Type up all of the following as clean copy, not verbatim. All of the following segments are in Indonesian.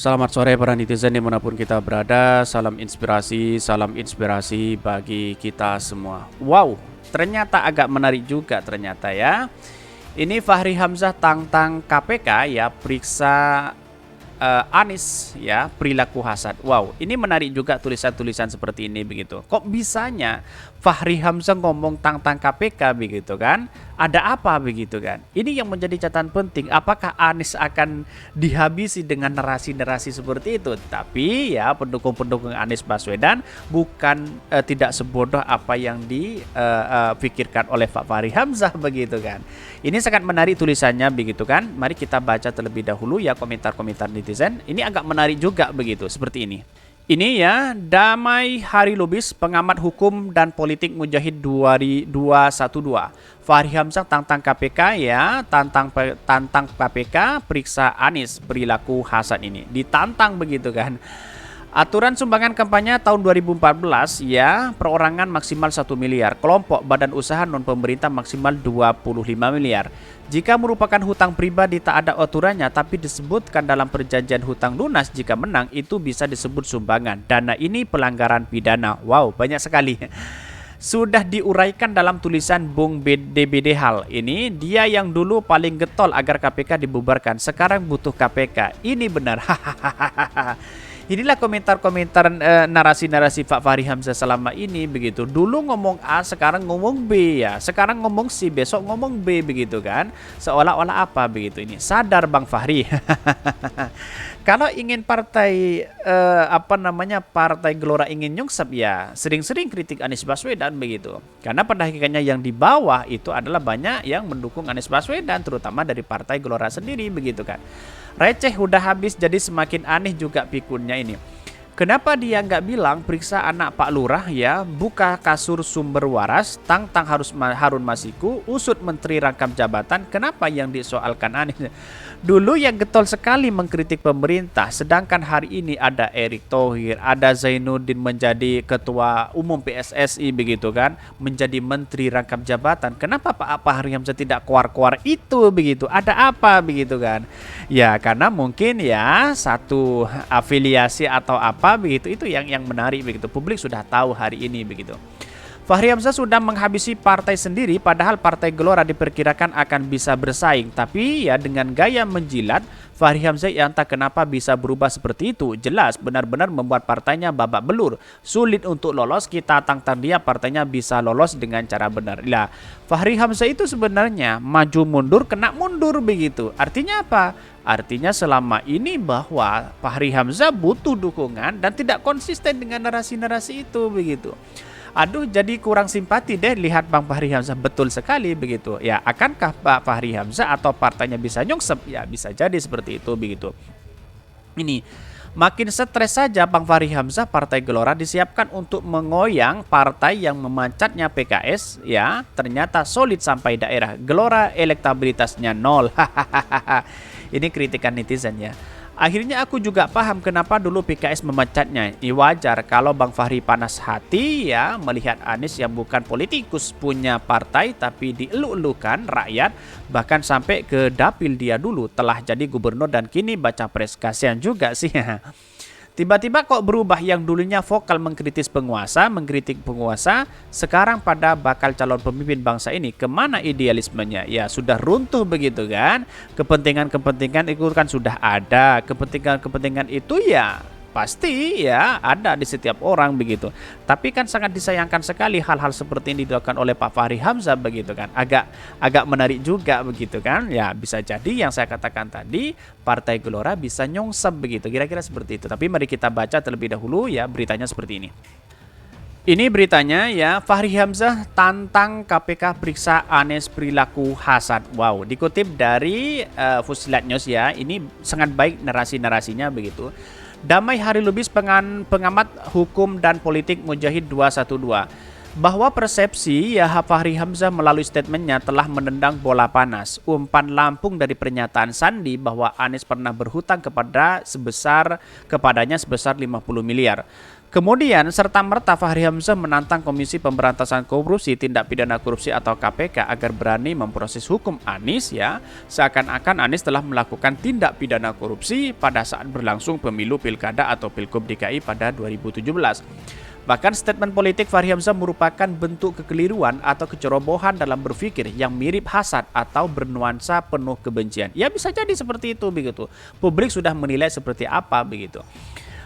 Selamat sore para netizen dimanapun kita berada. Salam inspirasi bagi kita semua. Wow, ternyata agak menarik juga ternyata ya. Ini Fahri Hamzah tantang KPK ya, periksa Anies ya, perilaku hasad. Wow, ini menarik juga tulisan-tulisan seperti ini begitu. Kok bisanya Fahri Hamzah ngomong tentang KPK begitu kan? Ada apa begitu kan? Ini yang menjadi catatan penting. Apakah Anies akan dihabisi dengan narasi-narasi seperti itu? Tapi ya pendukung-pendukung Anies Baswedan bukan tidak sebodoh apa yang dipikirkan oleh Pak Fahri Hamzah begitu kan. Ini sangat menarik tulisannya begitu kan. Mari kita baca terlebih dahulu ya komentar-komentar netizen. Ini agak menarik juga begitu seperti ini. Ini ya, Damai Hari Lubis, pengamat hukum dan politik Mujahid 212. Fahri Hamzah tantang KPK ya, tantang KPK periksa Anies perilaku hasad ini. Ditantang begitu kan. Aturan sumbangan kampanye tahun 2014 ya, perorangan maksimal 1 miliar, kelompok badan usaha non pemerintah maksimal 25 miliar. Jika merupakan hutang pribadi tak ada aturannya tapi disebutkan dalam perjanjian hutang lunas jika menang itu bisa disebut sumbangan. Dana ini pelanggaran pidana. Wow, banyak sekali. Sudah diuraikan dalam tulisan Bung DBD Hal ini, dia yang dulu paling getol agar KPK dibubarkan, sekarang butuh KPK. Ini benar. Inilah komentar-komentar narasi-narasi Pak Fahri Hamzah selama ini begitu. Dulu ngomong A, sekarang ngomong B ya. Sekarang ngomong C, besok ngomong B begitu kan. Seolah-olah apa begitu ini. Sadar Bang Fahri. Kalau ingin partai partai Gelora ingin nyungsep ya sering-sering kritik Anies Baswedan begitu. Karena pada hakikatnya yang di bawah itu adalah banyak yang mendukung Anies Baswedan, terutama dari partai Gelora sendiri begitu kan. Receh udah habis jadi semakin aneh juga pikunnya ini. Kenapa dia nggak bilang periksa anak Pak Lurah ya, buka kasur sumber waras, tantang Harun Masiku, usut menteri rangkap jabatan, kenapa yang disoalkan Anies? Dulu yang getol sekali mengkritik pemerintah, sedangkan hari ini ada Erick Thohir, ada Zainuddin menjadi ketua umum PSSI begitu kan, menjadi menteri rangkap jabatan. Kenapa Pak Fahri Hamzah tidak keluar-keluar itu begitu? Ada apa begitu kan? Ya karena mungkin ya satu afiliasi atau apa begitu, itu yang menarik begitu. Publik sudah tahu hari ini begitu. Fahri Hamzah sudah menghabisi partai sendiri, padahal partai Gelora diperkirakan akan bisa bersaing. Tapi ya dengan gaya menjilat, Fahri Hamzah ya entah kenapa bisa berubah seperti itu. Jelas benar-benar membuat partainya babak belur. Sulit untuk lolos, kita tantang dia partainya bisa lolos dengan cara benar. Lah, Fahri Hamzah itu sebenarnya maju mundur kena mundur begitu. Artinya apa? Artinya selama ini bahwa Fahri Hamzah butuh dukungan dan tidak konsisten dengan narasi-narasi itu begitu. Aduh, jadi kurang simpati deh lihat Bang Fahri Hamzah, betul sekali begitu. Ya, akankah Pak Fahri Hamzah atau partainya bisa nyungsep? Ya, bisa jadi seperti itu begitu. Ini makin stres saja Bang Fahri Hamzah, partai Gelora disiapkan untuk mengoyang partai yang memacatnya PKS ya, ternyata solid sampai daerah. Gelora elektabilitasnya nol. Ini kritikan netizen ya. Akhirnya aku juga paham kenapa dulu PKS memecatnya. Ini wajar kalau Bang Fahri panas hati ya melihat Anies yang bukan politikus punya partai tapi dielu-elukan rakyat, bahkan sampai ke dapil dia dulu telah jadi gubernur dan kini baca pres. Kasihan juga sih. Tiba-tiba kok berubah, yang dulunya vokal mengkritik penguasa, sekarang pada bakal calon pemimpin bangsa ini. Kemana idealismenya? Ya sudah runtuh begitu kan. Kepentingan-kepentingan itu kan sudah ada. Kepentingan-kepentingan itu ya pasti ya ada di setiap orang begitu. Tapi kan sangat disayangkan sekali hal-hal seperti ini dilakukan oleh Pak Fahri Hamzah begitu kan. Agak menarik juga begitu kan. Ya bisa jadi yang saya katakan tadi, Partai Gelora bisa nyongsep begitu. Kira-kira seperti itu. Tapi mari kita baca terlebih dahulu ya beritanya seperti ini. Ini beritanya ya, Fahri Hamzah tantang KPK periksa Anies perilaku hasad. Wow, dikutip dari Fusilat News ya. Ini sangat baik narasi-narasinya begitu. Damai Hari Lubis, pengamat hukum dan politik Mujahid 212. Bahwa persepsi ya Fahri Hamzah melalui statementnya telah menendang bola panas. Umpan lampung dari pernyataan Sandi bahwa Anies pernah berhutang kepadanya sebesar 50 miliar. Kemudian serta-merta Fahri Hamzah menantang Komisi Pemberantasan Korupsi, Tindak Pidana Korupsi atau KPK agar berani memproses hukum Anies ya, seakan-akan Anies telah melakukan tindak pidana korupsi pada saat berlangsung pemilu Pilkada atau Pilgub DKI pada 2017. Bahkan statement politik Fahri Hamzah merupakan bentuk kekeliruan atau kecerobohan dalam berpikir yang mirip hasad atau bernuansa penuh kebencian. Ya bisa jadi seperti itu begitu. Publik sudah menilai seperti apa begitu.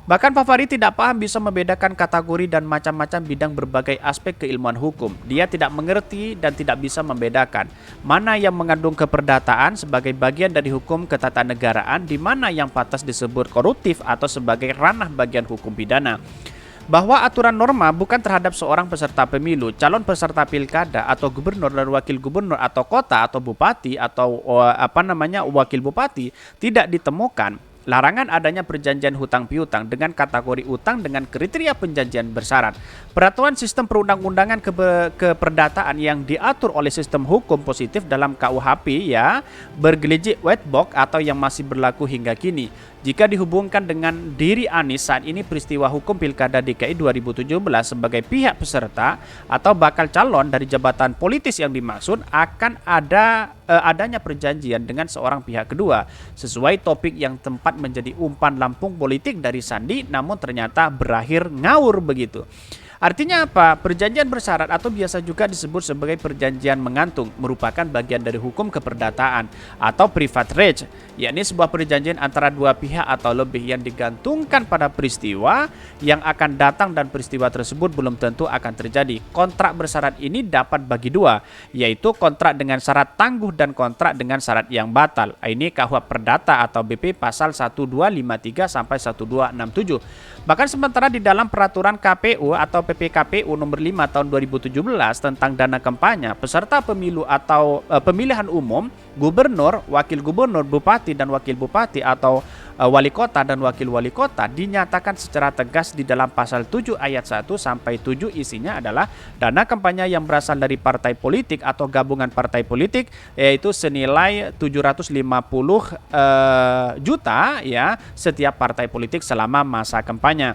Bahkan Pak Fahri tidak paham bisa membedakan kategori dan macam-macam bidang berbagai aspek keilmuan hukum. Dia tidak mengerti dan tidak bisa membedakan mana yang mengandung keperdataan sebagai bagian dari hukum ketatanegaraan, di mana yang pantas disebut koruptif atau sebagai ranah bagian hukum pidana. Bahwa aturan norma bukan terhadap seorang peserta pemilu, calon peserta pilkada atau gubernur dan wakil gubernur atau kota atau bupati atau wakil bupati tidak ditemukan. Larangan adanya perjanjian hutang piutang dengan kategori utang dengan kriteria perjanjian bersyarat. Peraturan sistem perundang-undangan keperdataan yang diatur oleh sistem hukum positif dalam KUHP ya, bergelijik white box atau yang masih berlaku hingga kini. Jika dihubungkan dengan diri Anies saat ini, peristiwa hukum Pilkada DKI 2017 sebagai pihak peserta atau bakal calon dari jabatan politis yang dimaksud akan adanya perjanjian dengan seorang pihak kedua sesuai topik yang tempat menjadi umpan lambung politik dari Sandi, namun ternyata berakhir ngawur begitu. Artinya apa? Perjanjian bersyarat atau biasa juga disebut sebagai perjanjian mengantung merupakan bagian dari hukum keperdataan atau private range, yakni sebuah perjanjian antara dua pihak atau lebih yang digantungkan pada peristiwa yang akan datang dan peristiwa tersebut belum tentu akan terjadi. Kontrak bersyarat ini dapat bagi dua, yaitu kontrak dengan syarat tangguh dan kontrak dengan syarat yang batal. Ini KUHP Perdata atau BP pasal 1253 sampai 1267. Bahkan sementara di dalam peraturan KPU atau PPKPU nomor 5 tahun 2017 tentang dana kampanye peserta pemilu atau pemilihan umum, gubernur, wakil gubernur, bupati dan wakil bupati atau wali kota dan wakil wali kota dinyatakan secara tegas di dalam pasal 7 ayat 1 sampai 7 isinya adalah dana kampanye yang berasal dari partai politik atau gabungan partai politik yaitu senilai 750 juta ya setiap partai politik selama masa kampanye.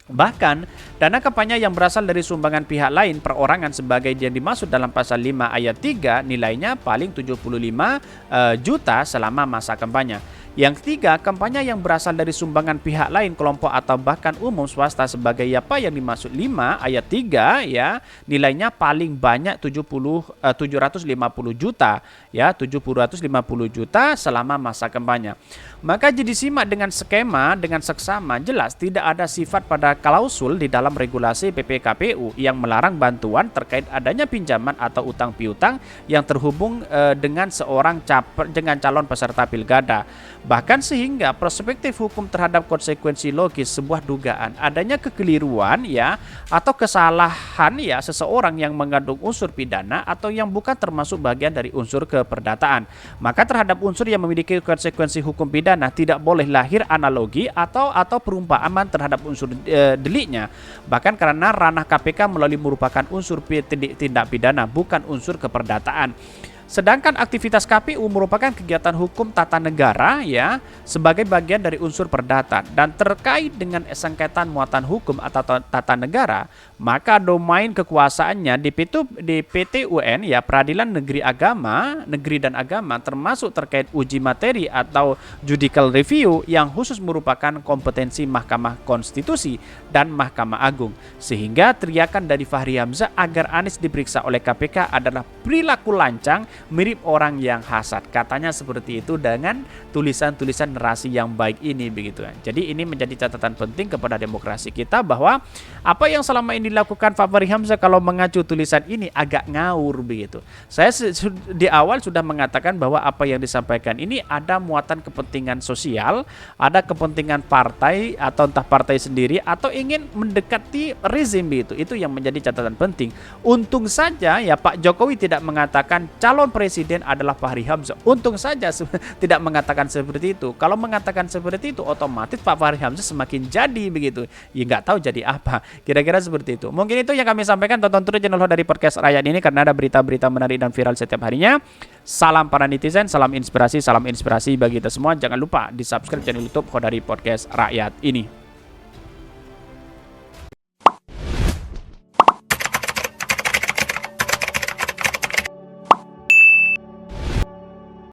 Bahkan, dana kampanye yang berasal dari sumbangan pihak lain perorangan sebagai yang dimaksud dalam pasal 5 ayat 3 nilainya paling 75 juta selama masa kampanye. Yang ketiga, kampanye yang berasal dari sumbangan pihak lain, kelompok atau bahkan umum swasta sebagai apa yang dimaksud 5 ayat 3 ya, nilainya paling banyak 750 juta ya, 750 juta selama masa kampanye. Maka jadi simak dengan skema dengan seksama, jelas tidak ada sifat pada klausul di dalam regulasi PPKPU yang melarang bantuan terkait adanya pinjaman atau utang piutang yang terhubung dengan seorang dengan calon peserta pilkada. Bahkan sehingga perspektif hukum terhadap konsekuensi logis sebuah dugaan adanya kekeliruan ya atau kesalahan ya seseorang yang mengandung unsur pidana atau yang bukan termasuk bagian dari unsur keperdataan. Maka terhadap unsur yang memiliki konsekuensi hukum pidana tidak boleh lahir analogi atau perumpamaan terhadap unsur deliknya. Bahkan karena ranah KPK melalui merupakan unsur tindak pidana bukan unsur keperdataan. Sedangkan aktivitas KPU merupakan kegiatan hukum tata negara ya sebagai bagian dari unsur perdata dan terkait dengan sengketaan muatan hukum atau tata negara, maka domain kekuasaannya di PT-UN ya Peradilan Negeri dan Agama termasuk terkait uji materi atau judicial review yang khusus merupakan kompetensi Mahkamah Konstitusi dan Mahkamah Agung. Sehingga teriakan dari Fahri Hamzah agar Anies diperiksa oleh KPK adalah perilaku lancang mirip orang yang hasad, katanya seperti itu dengan tulisan-tulisan narasi yang baik ini begitu kan. Jadi ini menjadi catatan penting kepada demokrasi kita bahwa apa yang selama ini dilakukan Fahri Hamzah kalau mengacu tulisan ini agak ngawur begitu. Saya di awal sudah mengatakan bahwa apa yang disampaikan ini ada muatan kepentingan sosial, ada kepentingan partai atau entah partai sendiri atau ingin mendekati rezim begitu. Itu yang menjadi catatan penting. Untung saja ya Pak Jokowi tidak mengatakan calon presiden adalah Fahri Hamzah. Untung saja tidak mengatakan seperti itu. Kalau mengatakan seperti itu, otomatis Pak Fahri Hamzah semakin jadi begitu. Ya nggak tahu jadi apa. Kira-kira seperti itu. Mungkin itu yang kami sampaikan. Tonton terus channel dari podcast Rakyat ini karena ada berita-berita menarik dan viral setiap harinya. Salam para netizen, salam inspirasi bagi kita semua. Jangan lupa di subscribe channel YouTube Khodari Podcast Rakyat ini.